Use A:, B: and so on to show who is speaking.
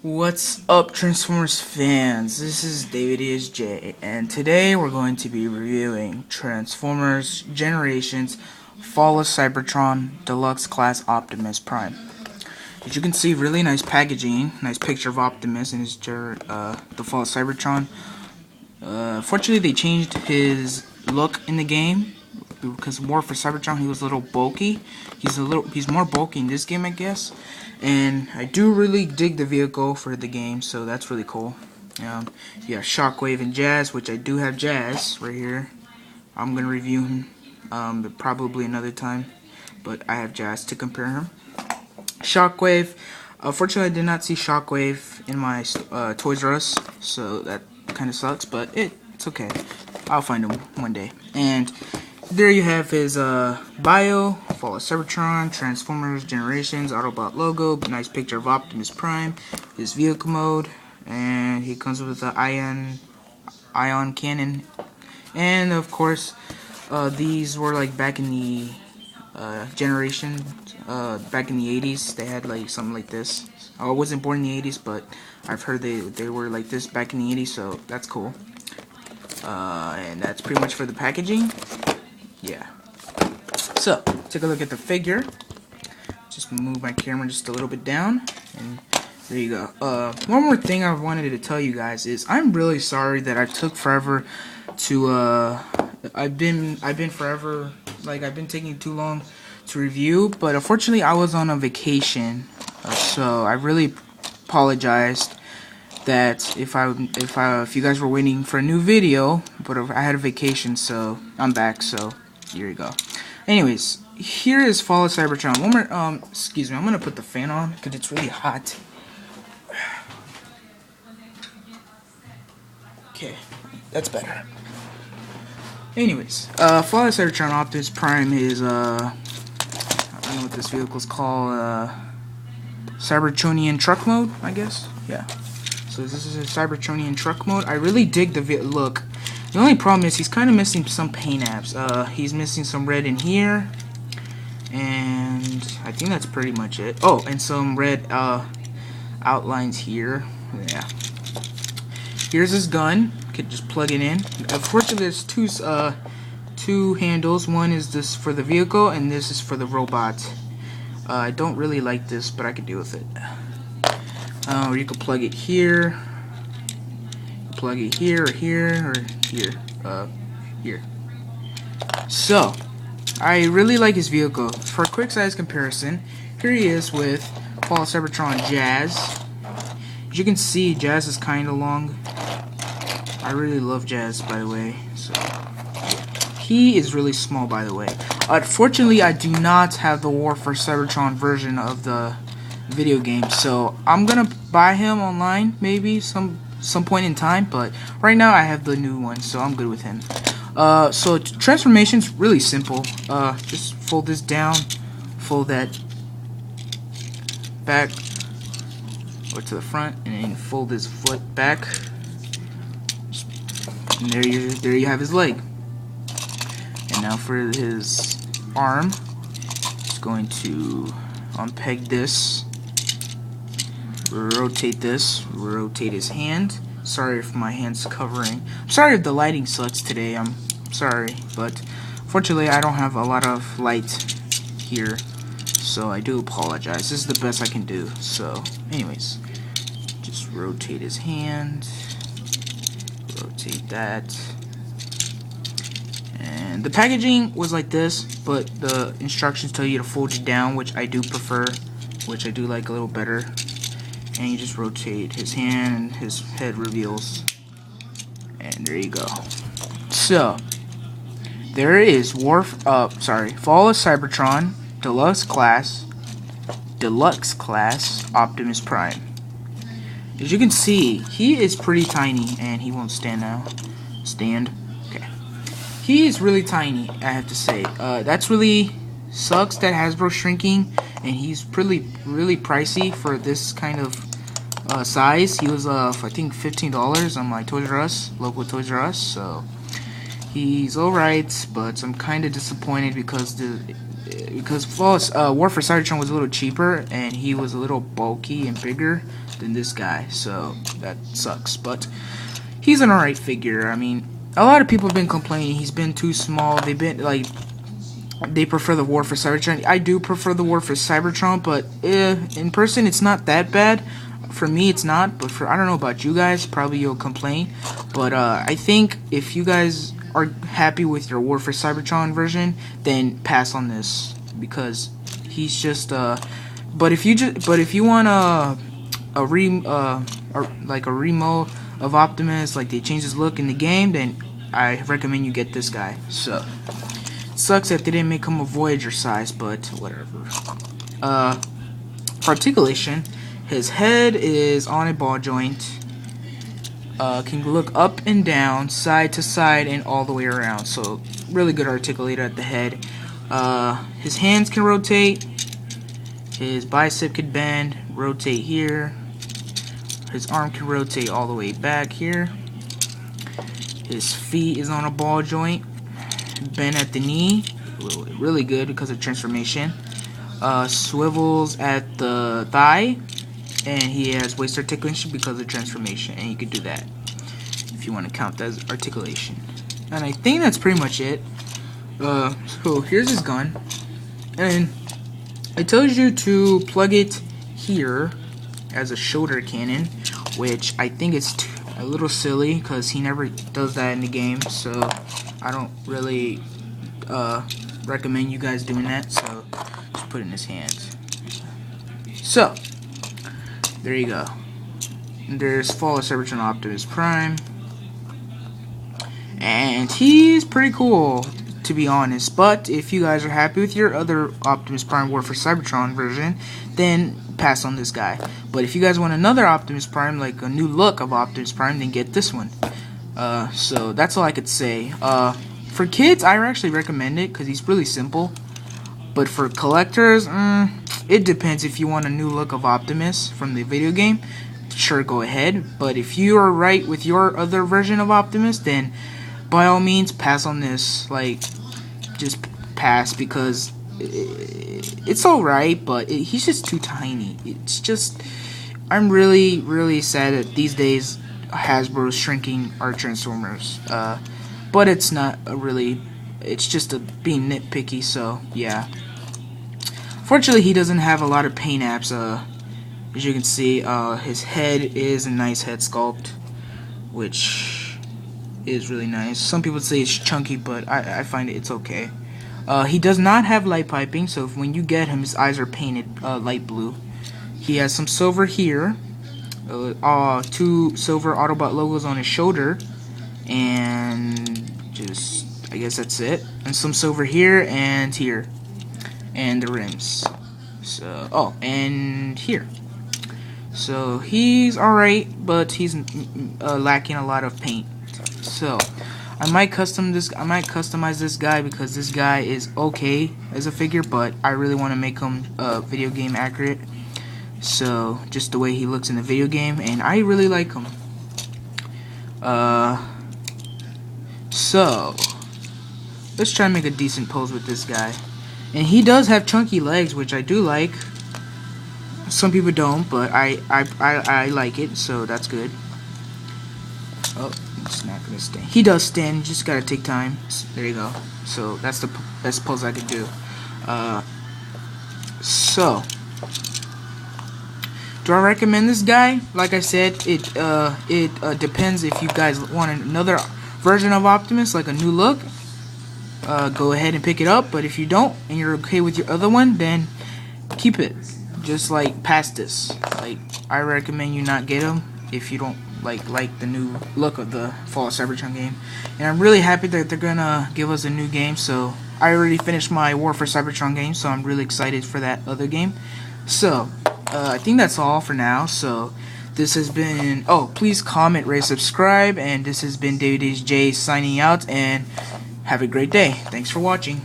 A: What's up, Transformers fans? This is David ESJ, and today we're going to be reviewing Transformers Generations Fall of Cybertron Deluxe Class Optimus Prime. As you can see, really nice packaging, nice picture of Optimus and his the Fall of Cybertron. Fortunately, they changed his look in the game because War for Cybertron he was a little bulky. He's more bulky in this game, I guess. And I do really dig the vehicle for the game, so that's really cool. You have Shockwave and Jazz, which I do have Jazz right here. I'm gonna review him but probably another time, but I have Jazz to compare him. Shockwave. Fortunately, I did not see Shockwave in my Toys R Us, so that kind of sucks, but it's okay. I'll find him one day. And there you have his bio, Fall of Cybertron, Transformers, Generations, Autobot logo, nice picture of Optimus Prime, his vehicle mode, and he comes with the ion cannon. And of course, these were like back in the generation, back in the 80s, they had like something like this. I wasn't born in the 80s, but I've heard they were like this back in the 80s, so that's cool. And that's pretty much for the packaging. Yeah. So, take a look at the figure. Just move my camera just a little bit down, and there you go. One more thing I wanted to tell you guys is I'm really sorry that I took forever to I've been taking too long to review, but unfortunately I was on a vacation, so I really apologized that if you guys were waiting for a new video, but I had a vacation, so I'm back. So here you go. Anyways, here is Fall of Cybertron. One more, excuse me, I'm gonna put the fan on because it's really hot. Okay, that's better. Anyways, Fall of Cybertron Optimus Prime is I don't know what this vehicle is called. Cybertronian truck mode, I guess. Yeah. So this is a Cybertronian truck mode. I really dig the look. The only problem is he's kind of missing some paint apps. He's missing some red in here, and I think that's pretty much it. Oh, and some red outlines here. Yeah. Here's his gun. Could just plug it in. Unfortunately, there's two handles. One is this for the vehicle, and this is for the robot. I don't really like this, but I could deal with it. Or you could plug it here, plug it here, or here, or here, here. So, I really like his vehicle. For a quick size comparison, here he is with Fall of Cybertron Jazz. As you can see, Jazz is kind of long. I really love Jazz, by the way. So, he is really small, by the way. Unfortunately, I do not have the War for Cybertron version of the video game, so I'm gonna buy him online maybe some point in time, but right now I have the new one, so I'm good with him. So transformation's really simple. Just fold this down, fold that back or to the front, and then fold his foot back, and there you have his leg. And now for his arm, just going to unpeg this, rotate this, rotate his hand. Sorry if my hand's covering. I'm sorry if the lighting sucks today. I'm sorry, but fortunately I don't have a lot of light here, so I do apologize. This is the best I can do. So anyways, just rotate his hand, rotate that. And the packaging was like this, but the instructions tell you to fold it down, which I do prefer, which I do like a little better. And you just rotate his hand and his head reveals. And there you go. So, there is Fall of Cybertron Deluxe Class Optimus Prime. As you can see, he is pretty tiny, and he won't stand now. Stand. Okay. He is really tiny, I have to say. That's really sucks that Hasbro's shrinking, and he's really pricey for this kind of size. He was I think $15 on my Toys R Us, local Toys R Us, so he's alright, but I'm kind of disappointed because because Flawless War for Cybertron was a little cheaper, and he was a little bulky and bigger than this guy, so that sucks. But he's an alright figure. I mean, a lot of people have been complaining he's been too small. They've been like, they prefer the War for Cybertron. I do prefer the War for Cybertron, but in person it's not that bad. For me it's not, but I don't know about you guys, probably you'll complain. But I think if you guys are happy with your War for Cybertron version, then pass on this, because he's just but if you want a remo of Optimus, like they changed his look in the game, then I recommend you get this guy. So sucks that they didn't make him a Voyager size, but whatever. For articulation, his head is on a ball joint. Can look up and down, side to side, and all the way around. So really good articulator at the head. His hands can rotate. His bicep could bend, rotate here. His arm can rotate all the way back here. His feet is on a ball joint, bend at the knee, really good because of transformation. Swivels at the thigh, and he has waist articulation because of transformation, and you can do that if you want to count that as articulation. And I think that's pretty much it. So here's his gun, and it tells you to plug it here as a shoulder cannon, which I think is a little silly because he never does that in the game, so I don't really recommend you guys doing that. So just put it in his hands. So there you go. There's Flawless Cybertron Optimus Prime, and he's pretty cool, to be honest. But if you guys are happy with your other Optimus Prime War for Cybertron version, then pass on this guy. But if you guys want another Optimus Prime, like a new look of Optimus Prime, then get this one. So that's all I could say. For kids, I actually recommend it because he's really simple. But for collectors, it depends. If you want a new look of Optimus from the video game, sure, go ahead. But if you are right with your other version of Optimus, then by all means pass on this. Like, just pass, because it's alright, but he's just too tiny. It's just, I'm really sad that these days Hasbro's shrinking our Transformers. But it's not really, it's just being nitpicky, so yeah. Fortunately, he doesn't have a lot of paint apps. As you can see, his head is a nice head sculpt, which is really nice. Some people say it's chunky, but I find it's okay. He does not have light piping, so when you get him, his eyes are painted light blue. He has some silver here, 2 silver Autobot logos on his shoulder, and just, I guess that's it. And some silver here and here, and the rims. So, oh, and here. So he's alright, but he's lacking a lot of paint. So I might customize this guy, because this guy is okay as a figure, but I really want to make him video game accurate. So just the way he looks in the video game, and I really like him. So let's try and make a decent pose with this guy. And he does have chunky legs, which I do like. Some people don't, but I like it, so that's good. Oh, it's not gonna stand. He does stand, just gotta take time. There you go. So that's the best pose I could do. So do I recommend this guy? Like I said, it depends. If you guys want another version of Optimus, like a new look, go ahead and pick it up. But if you don't, and you're okay with your other one, then keep it. Just like pass this. Like, I recommend you not get him if you don't like the new look of the Fall Cybertron game. And I'm really happy that they're gonna give us a new game. So I already finished my War for Cybertron game, so I'm really excited for that other game. So I think that's all for now. So this has been, please comment, rate, subscribe, and this has been David J signing out, and have a great day. Thanks for watching.